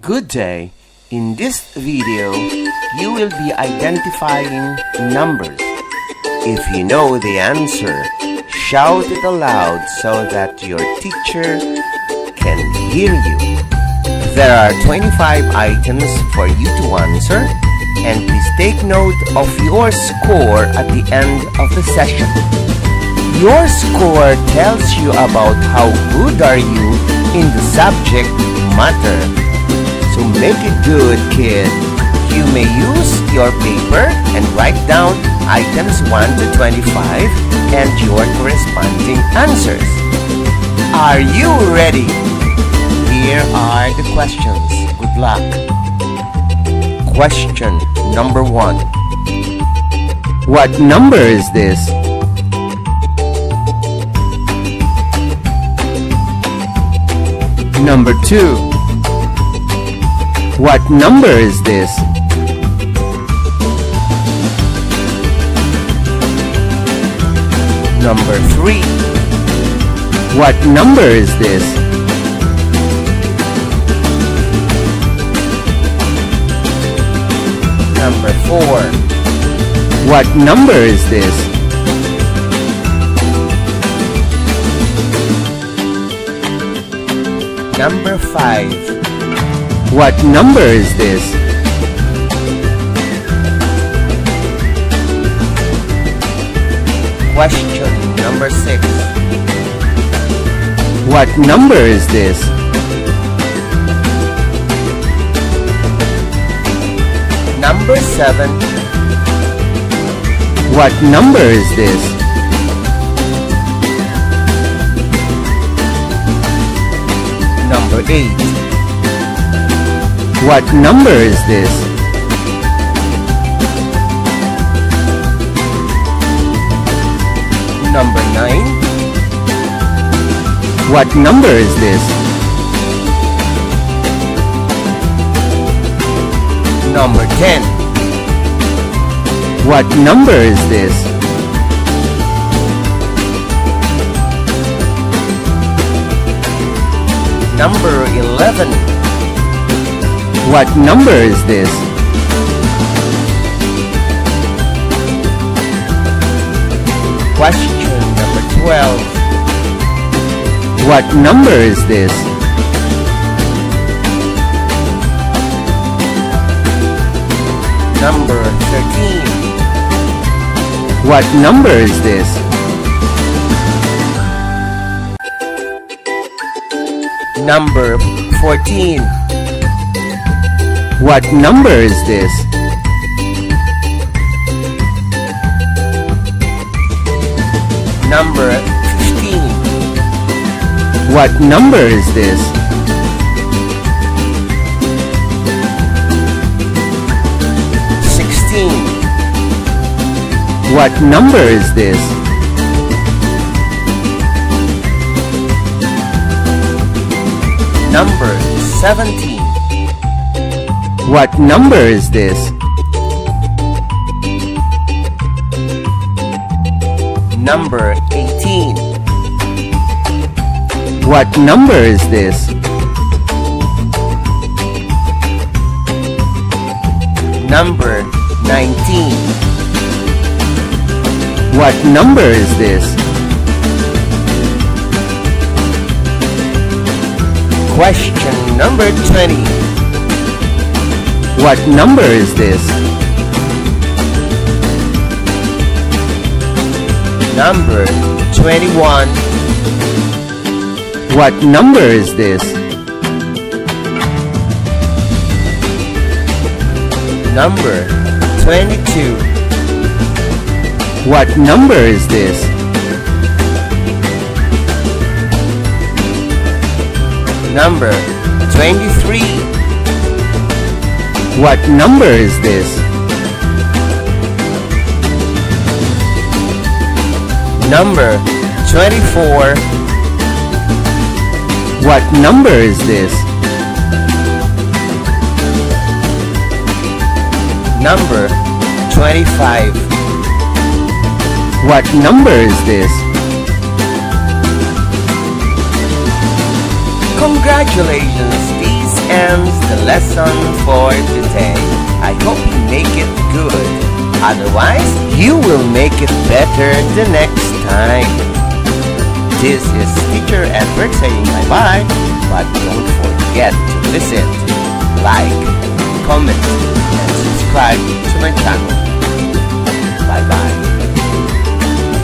Good day. In this video, you will be identifying numbers. If you know the answer, shout it aloud so that your teacher can hear you. There are 25 items for you to answer, and please take note of your score at the end of the session. Your score tells you about how good are you in the subject matter. So make it good, kid. You may use your paper and write down items 1 to 25 and your corresponding answers. Are you ready? Here are the questions. Good luck. Question number 1. What number is this? Number 2. What number is this? Number 3. What number is this? Number 4. What number is this? Number 5. What number is this? Question number 6. What number is this? Number 7. What number is this? Number 8. What number is this? Number 9. What number is this? Number 10. What number is this? Number 11. What number is this? Question number 12. What number is this? Number 13. What number is this? Number 14. What number is this? Number 15. What number is this? What number is this? Number 17. What number is this? Number 18. What number is this? Number 19. What number is this? Question number 20. What number is this? Number 21. What number is this? Number 22. What number is this? Number 23. What number is this? Number 24. What number is this? Number 25. What number is this? Congratulations, these and ends the lesson for today. I hope you make it good. Otherwise, you will make it better the next time. This is Teacher Edward saying bye-bye, but don't forget to visit, like, comment, and subscribe to my channel.